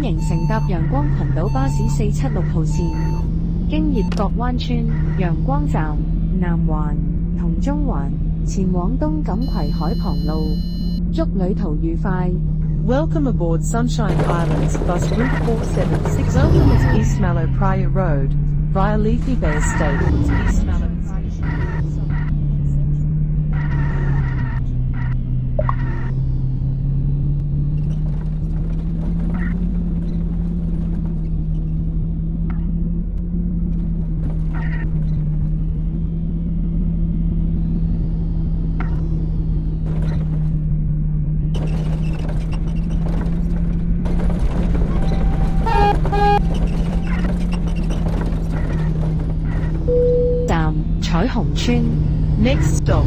迎乘搭陽光群島巴士476號線，經葉角灣村、陽光站、南環同中環，前往東錦葵海旁路。祝旅途愉快。Welcome aboard Sunshine Islands Bus Route 476. Welcome to East Mallow Praya Road, via Leafy Bay Estate.彩虹村 Next stop,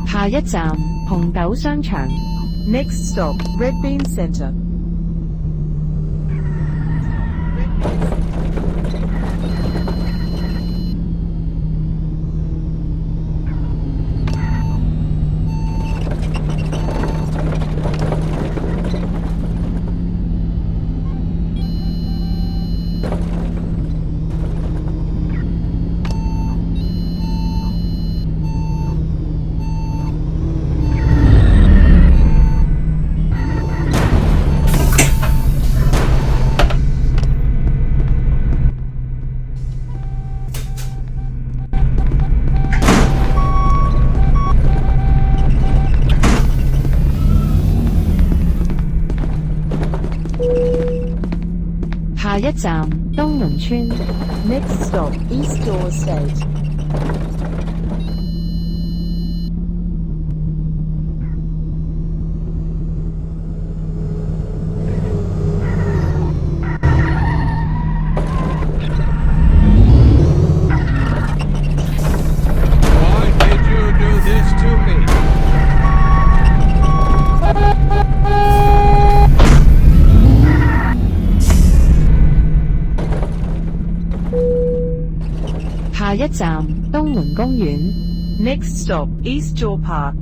下一站紅豆商場 Next stop, Red Bean Centre.下一站東倫村 Next stop, East Door Estate. Why did you do this to me?下一站東門公園 Next stop, East Jaw Park.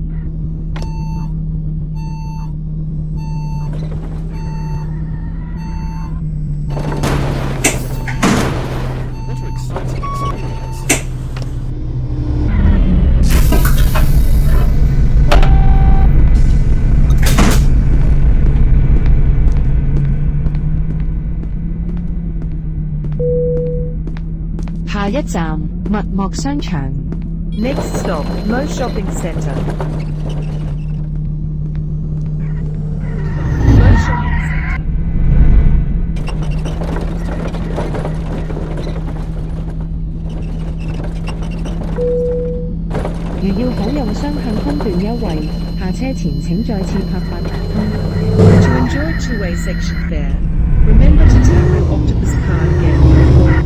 What an exciting experience.下一站麥莫商場 Next stop, Mo Shopping Centre. Mo Shopping Centre. 如要享用雙向分段優惠，下車前請再次拍八達通。To enjoy two-way section fare, remember to tap your Octopus card again before.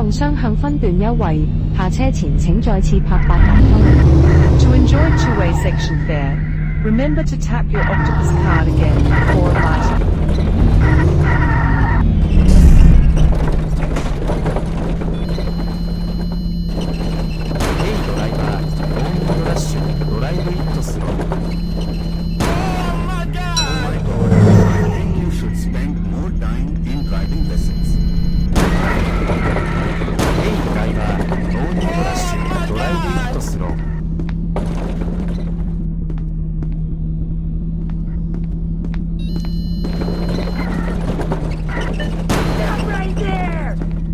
用雙向分段優惠，下車前請再次拍八達通。To enjoy two-way section fare, remember to tap your Octopus card again before alighting. Hey driver, don't rush, drive it slow. Oh my Oh god! my god, I think you should spend more time in driving lessons. Hey driver, don't rush, drive it slow.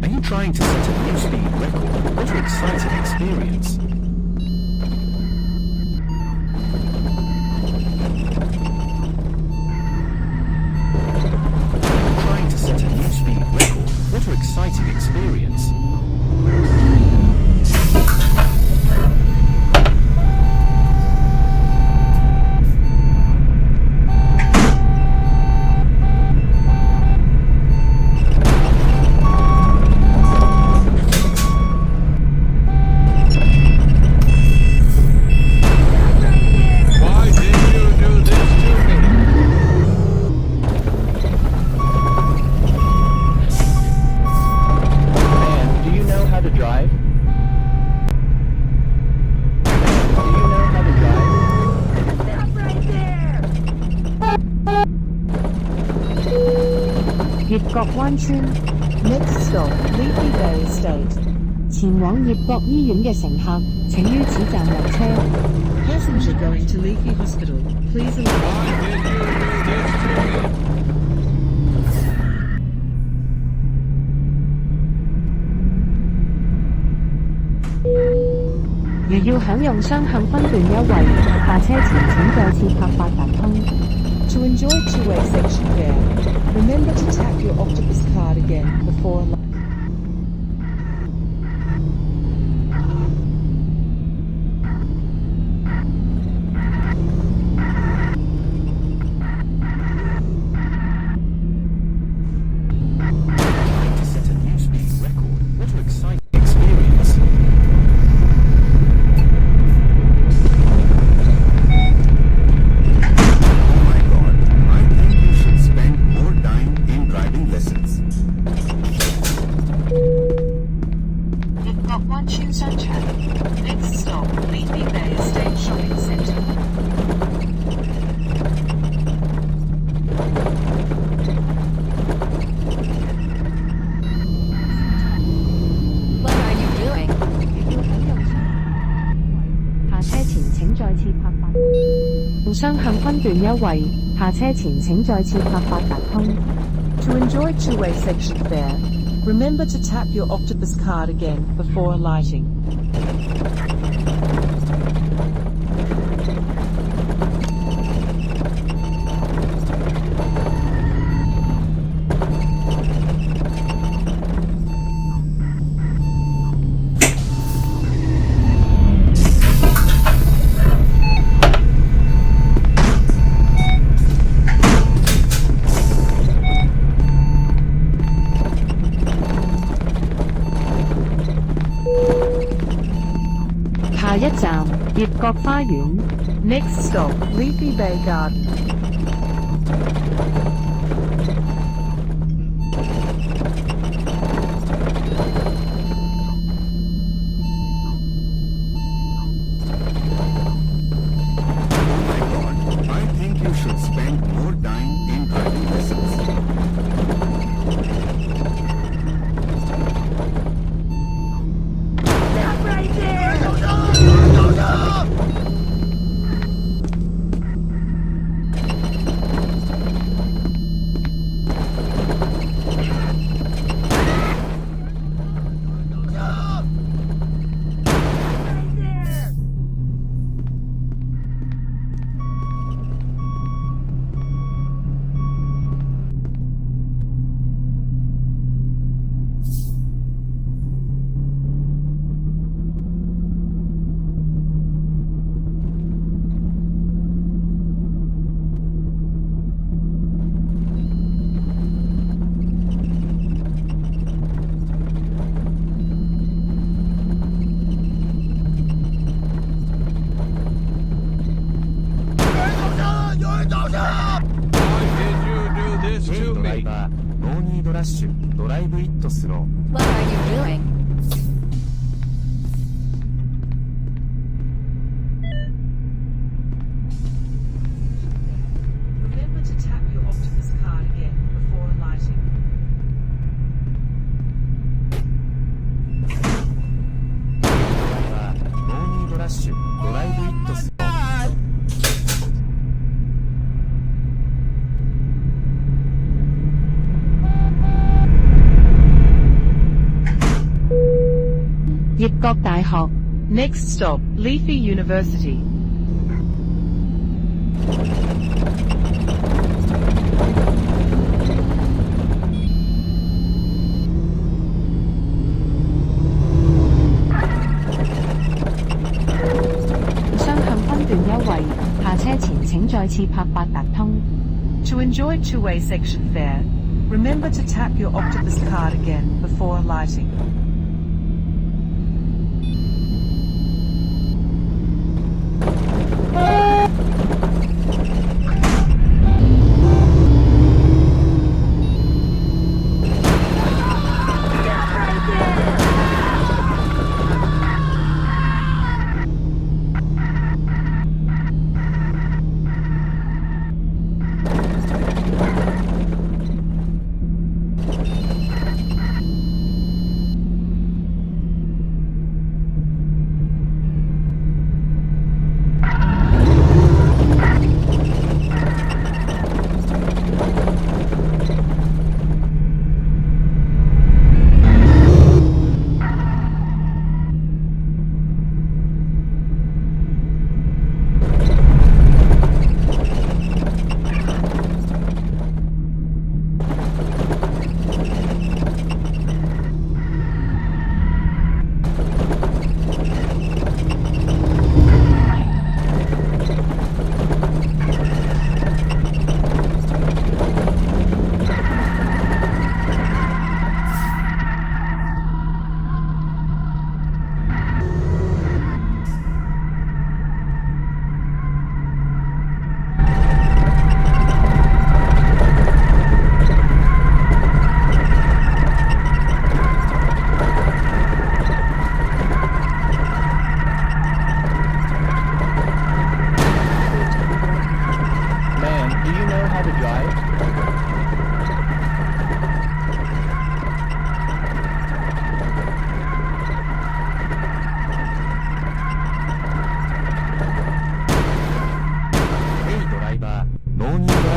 Are you trying to set a new speed record? What an exciting experience. Trying to set a new speed record. What an exciting experience. Why did you do this to me? Man, do you know how to drive? Do you know how to drive?月角灣村 Next stop, Leafy Bay Estate. 前往葉角醫院嘅乘客，請於此站落車。 Passenger going to Leafy Hospital, please alight. Why did you do this to me? 如要享用雙向分段優惠，下車前請再次拍八達通。 To enjoy two-way section fare, remember to tap your Octopus card again before alighting. Trying to set a new speed record. What an exciting experience. Oh my god, I think you should spend more time in driving lessons. 月角灣村商場 Next stop, Leafy Bay Estate Shopping Centre。 What are you doing? 下車前請再次拍八達通。用雙向分段優惠，下車前請再次拍八達通。 To enjoy two-way section fare, remember to tap your Octopus card again before alighting.下一站葉角花園。 Next stop, Leafy Bay Garden. Oh my god, I think you should spend more time in driving lessons. ノーニードラッシュ、ドライブイットスロー。 What are you doing? Remember to tap your octopus card again before alighting. ノーニードラッシュ、ドライブイットスロー。 葉國大學 Next stop, Leafy University. 雙向分段優惠，下車前請再次拍八達通。 To enjoy two-way section fare, remember to tap your octopus card again before alighting.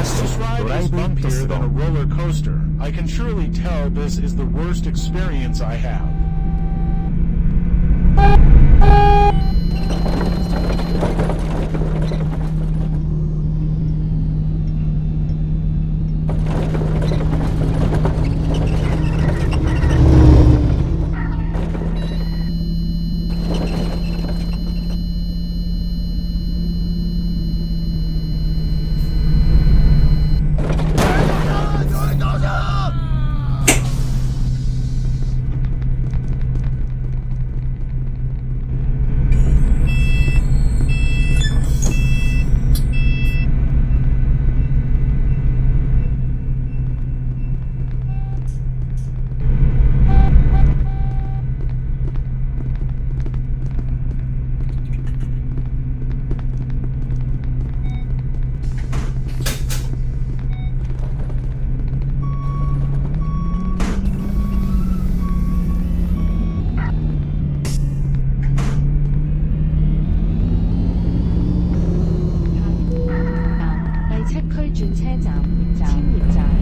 This ride is bumpier than a roller coaster. I can surely tell this is the worst experience I have.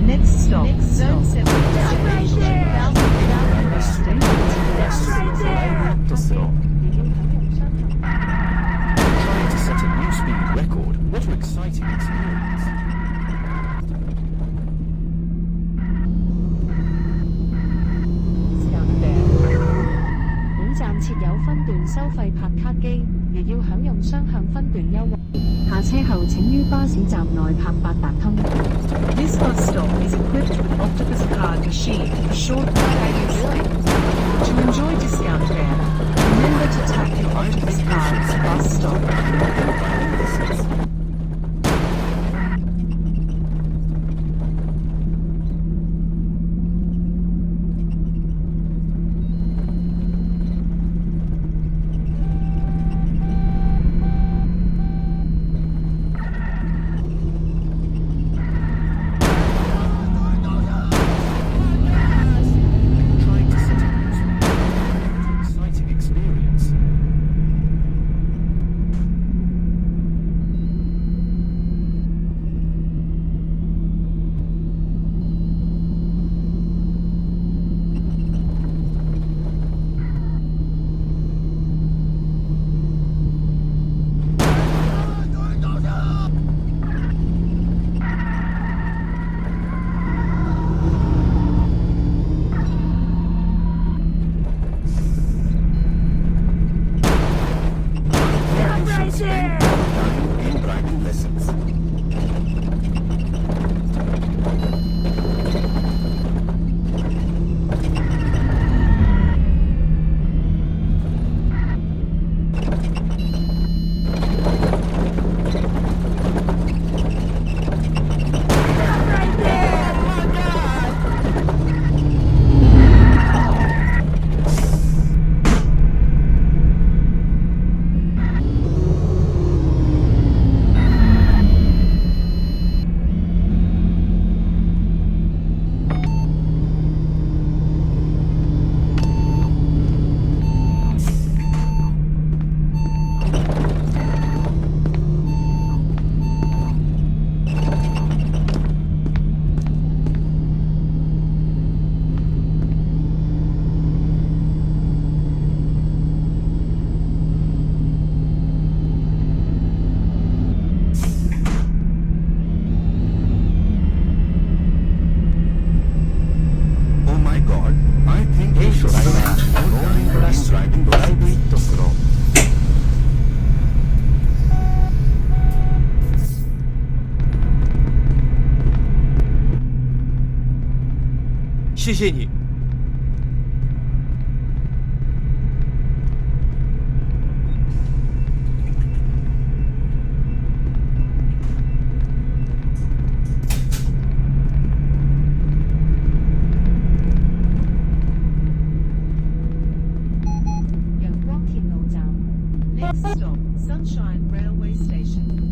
Next stop, Zone 7. Trying to set a new speed record. What an exciting experience. 本站設有分段收費拍卡機，亦要享用雙向分段優惠。下車後請於巴士站內拍八達通。This bus stop is equipped with Octopus Card machine for short rides. To enjoy discount fare, remember to tap your Octopus Card at the bus stop. 谢谢你。陽光鐵路站 Next stop, Sunshine Railway Station.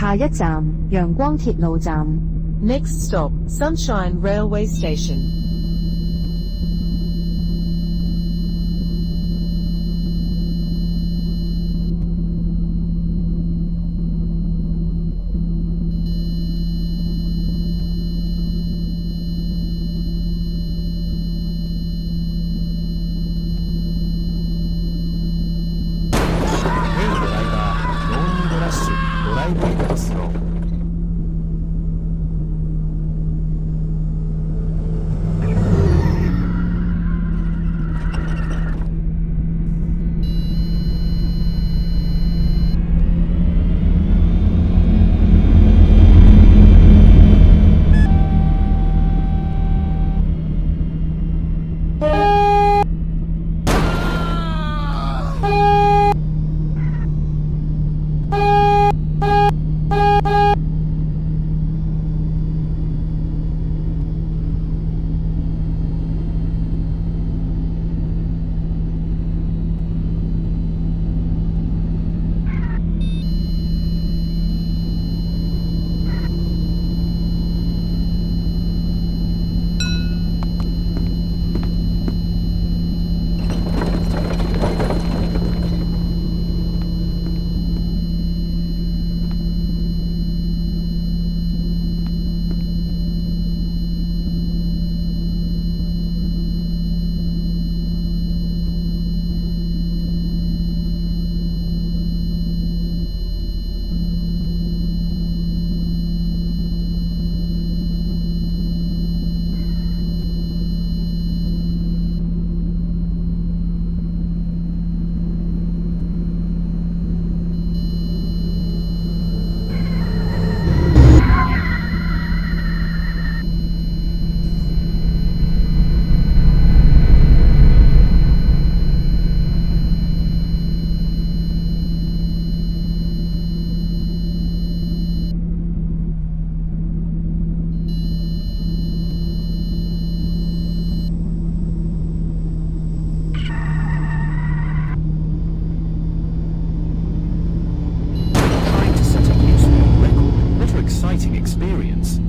下一站陽光鐵路站。 Next stop, Sunshine Railway Station. Hey ドライバー、ノーニードラッシュ、ドライブイットスロー。Trying to set a new speed record. What an exciting experience.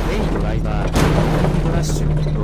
Hey ドライバー、ノーニードラッシュ、ド